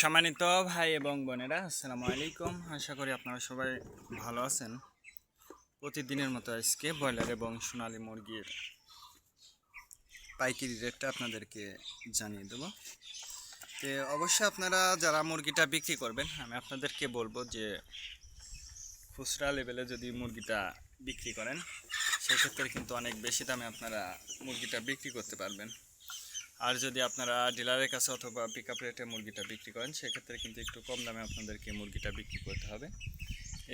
সম্মানিত ভাই এবং বোনেরা, আসসালামু আলাইকুম। আশা করি আপনারা সবাই ভালো আছেন। প্রতিদিনের মতো আজকে ব্রয়লার এবং সোনালী মুরগির পাইকারি রেটটা আপনাদেরকে জানিয়ে দেব। তো অবশ্যই আপনারা যারা মুরগিটা বিক্রি করবেন, আমি আপনাদেরকে বলবো যে খুচরা লেভেলে যদি মুরগিটা বিক্রি করেন, সেক্ষেত্রে কিন্তু অনেক বেশি দামে আপনারা মুরগিটা বিক্রি করতে পারবেন। আর যদি আপনারা ডিলারের কাছে অথবা পিক আপ রেটে মুরগিটা বিক্রি করেন, সেক্ষেত্রে কিন্তু একটু কম দামে আপনাদেরকে মুরগিটা বিক্রি করতে হবে।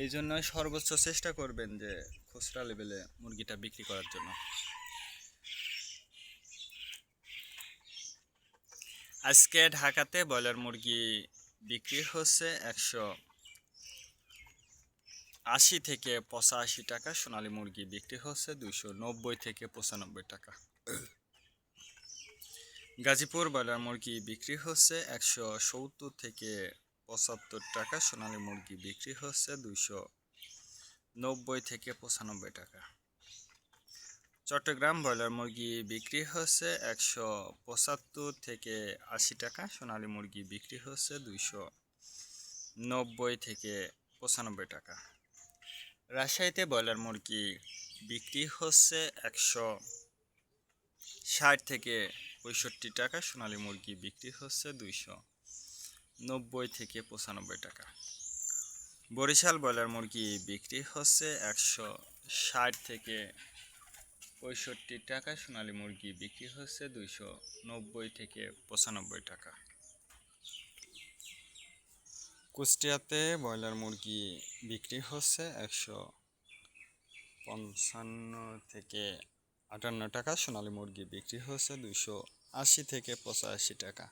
এই জন্য সর্বোচ্চ চেষ্টা করবেন যে খুচরা লেভেলে মুরগিটা বিক্রি করার জন্য। আজকে ঢাকাতে ব্রয়লার মুরগি বিক্রি হচ্ছে 180 থেকে 85 টাকা, সোনালী মুরগি বিক্রি হচ্ছে 290 থেকে 95 টাকা। গাজীপুর ব্রয়লার মুরগি বিক্রি হচ্ছে 170 থেকে 75 টাকা, সোনালী মুরগি বিক্রি হচ্ছে 290 থেকে 95 টাকা। চট্টগ্রাম ব্রয়লার মুরগি বিক্রি হচ্ছে 175 থেকে 80 টাকা, সোনালী মুরগি বিক্রি হচ্ছে 290 থেকে 95 টাকা। রাজশাহীতে ব্রয়লার মুরগি বিক্রি হচ্ছে 160 থেকে 65 টাকা, সোনালী মুরগি বিক্রি হচ্ছে 290 থেকে 95 টাকা। বরিশাল ব্রয়লার মুরগি বিক্রি হচ্ছে 160 থেকে 65 টাকা, সোনালী মুরগি বিক্রি হচ্ছে 290 থেকে 95 টাকা। কুষ্টিয়াতে ব্রয়লার মুরগি বিক্রি হচ্ছে 155 থেকে 58 টাকা, সোনালী মুরগি বিক্রি হচ্ছে 280 থেকে 85 টাকা।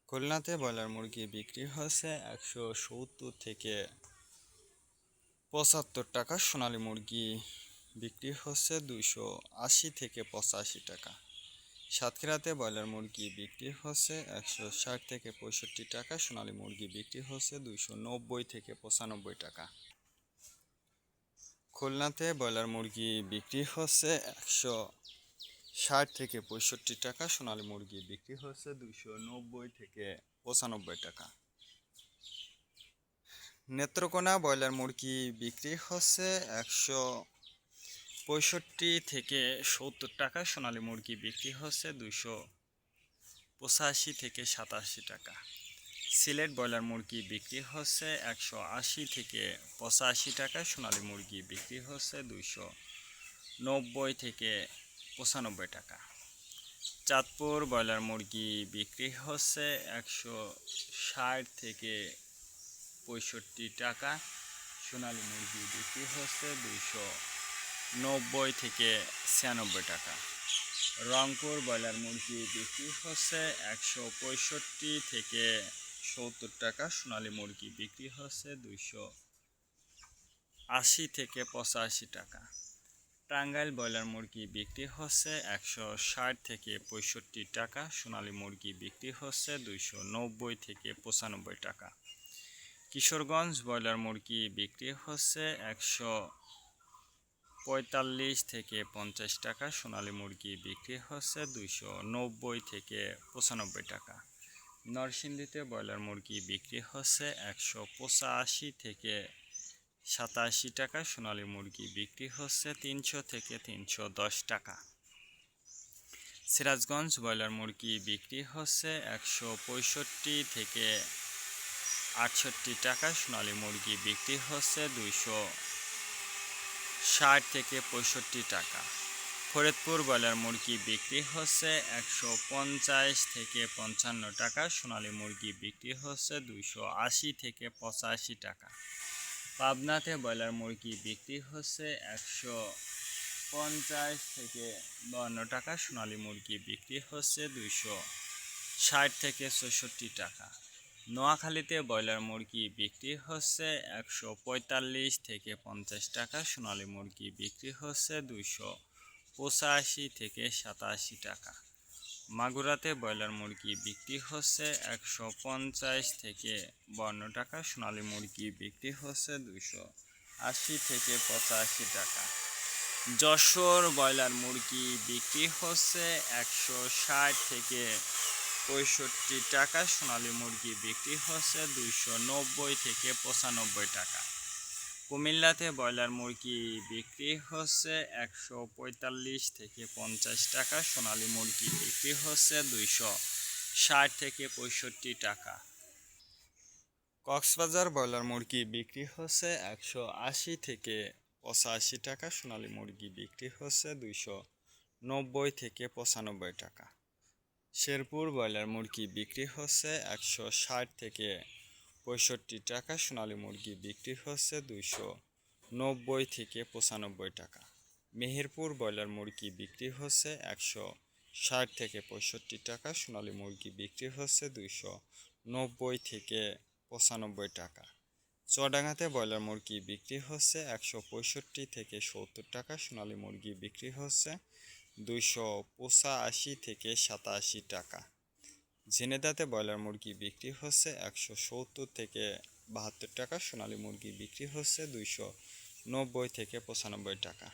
খুলনাতে ব্রয়লার মুরগি বিক্রি হচ্ছে 170 থেকে 75 টাকা, সোনালী মুরগি বিক্রি হচ্ছে 280 থেকে 85 টাকা। সাতক্ষীরাতে ব্রয়লার মুরগি বিক্রি হচ্ছে 160 থেকে 65 টাকা, সোনালী মুরগি বিক্রি হচ্ছে 290 থেকে 95 টাকা। খুলনাতে ব্রয়লার মুরগি বিক্রি হচ্ছে 160 থেকে 65 টাকা, সোনালী মুরগি বিক্রি হচ্ছে 290 থেকে 95 টাকা। নেত্রকোনা ব্রয়লার মুরগি বিক্রি হচ্ছে 165 থেকে 70 টাকা, সোনালী মুরগি বিক্রি হচ্ছে 285 থেকে 87 টাকা। সিলেট ব্রয়লার মুরগি বিক্রি হচ্ছে 180 থেকে 85 টাকা, সোনালী মুরগি বিক্রি হচ্ছে 290 থেকে 95 টাকা। চাঁদপুর ব্রয়লার মুরগি বিক্রি হচ্ছে 160 থেকে 65 টাকা, সোনালী মুরগি বিক্রি হচ্ছে 290 থেকে 96 টাকা। রংপুর ব্রয়লার মুরগি বিক্রি হচ্ছে 165 থেকে 70 টাকা, সোনালী মুরগি বিক্রি হচ্ছে 280 থেকে 85 টাকা। টাঙ্গাইল ব্রয়লার মুরগি বিক্রি হচ্ছে 160 থেকে 65 টাকা, সোনালী মুরগি বিক্রি হচ্ছে 290 থেকে 95 টাকা। কিশোরগঞ্জ ব্রয়লার মুরগি বিক্রি হচ্ছে 145 থেকে 50 টাকা, সোনালী মুরগি বিক্রি হচ্ছে 290 থেকে 95 টাকা। নরসিংদীতে ব্রয়লার মুরগি বিক্রি হচ্ছে 185 থেকে 87 টাকা, সোনালী মুরগি বিক্রি হচ্ছে 300 থেকে 310 টাকা। সিরাজগঞ্জ ব্রয়লার মুরগি বিক্রি হচ্ছে 165 থেকে 68 টাকা, সোনালী মুরগি বিক্রি হচ্ছে 260 থেকে 65 টাকা। ফরিদপুর ব্রয়লার মুরগি বিক্রি হচ্ছে 150 থেকে 55 টাকা, সোনালী মুরগি বিক্রি হচ্ছে 280 থেকে 85 টাকা। পাবনাতে ব্রয়লার মুরগি বিক্রি হচ্ছে 150 থেকে 52 টাকা, সোনালী মুরগি বিক্রি হচ্ছে 260 থেকে 64 টাকা। নোয়াখালীতে ব্রয়লার মুরগি বিক্রি হচ্ছে 145 থেকে 50 টাকা, সোনালী মুরগি বিক্রি হচ্ছে 285 থেকে 87 টাকা। মাগুরাতে ব্রয়লার মুরগি বিক্রি হচ্ছে 150 থেকে 52 টাকা, সোনালী মুরগি বিক্রি হচ্ছে 280 থেকে 85 টাকা। যশোর ব্রয়লার মুরগি বিক্রি হচ্ছে 160 থেকে টাকা। সোনালী মুরগি বিক্রি হচ্ছে 290 থেকে 95 টাকা। কুমিল্লাতে ব্রয়লার মুরগি বিক্রি হচ্ছে 145 থেকে 50 টাকা। সোনালী মুরগি বিক্রি হচ্ছে 260 থেকে 65 টাকা। কক্সবাজার ব্রয়লার মুরগি বিক্রি হচ্ছে 180 থেকে 85 টাকা। সোনালী মুরগি বিক্রি হচ্ছে 290 থেকে 95 টাকা। শেরপুর ব্রয়লার মুরগি বিক্রি হচ্ছে 160 থেকে 65 টাকা। সোনালী মুরগি বিক্রি হচ্ছে 290 থেকে 95 টাকা। মেহেরপুর ব্রয়লার মুরগি বিক্রি হচ্ছে 160 থেকে 65 টাকা। সোনালী মুরগি বিক্রি হচ্ছে 290 থেকে 95 টাকা। চুয়াডাঙ্গাতে ব্রয়লার মুরগি বিক্রি হচ্ছে 165 থেকে 70 টাকা। সোনালী মুরগি বিক্রি হচ্ছে 285 থেকে 87 টাকা। ঝিনেদাতে ব্রয়লার মুরগি বিক্রি হচ্ছে 170 থেকে 72 টাকা। সোনালী মুরগি বিক্রি হচ্ছে 290 থেকে 95 টাকা।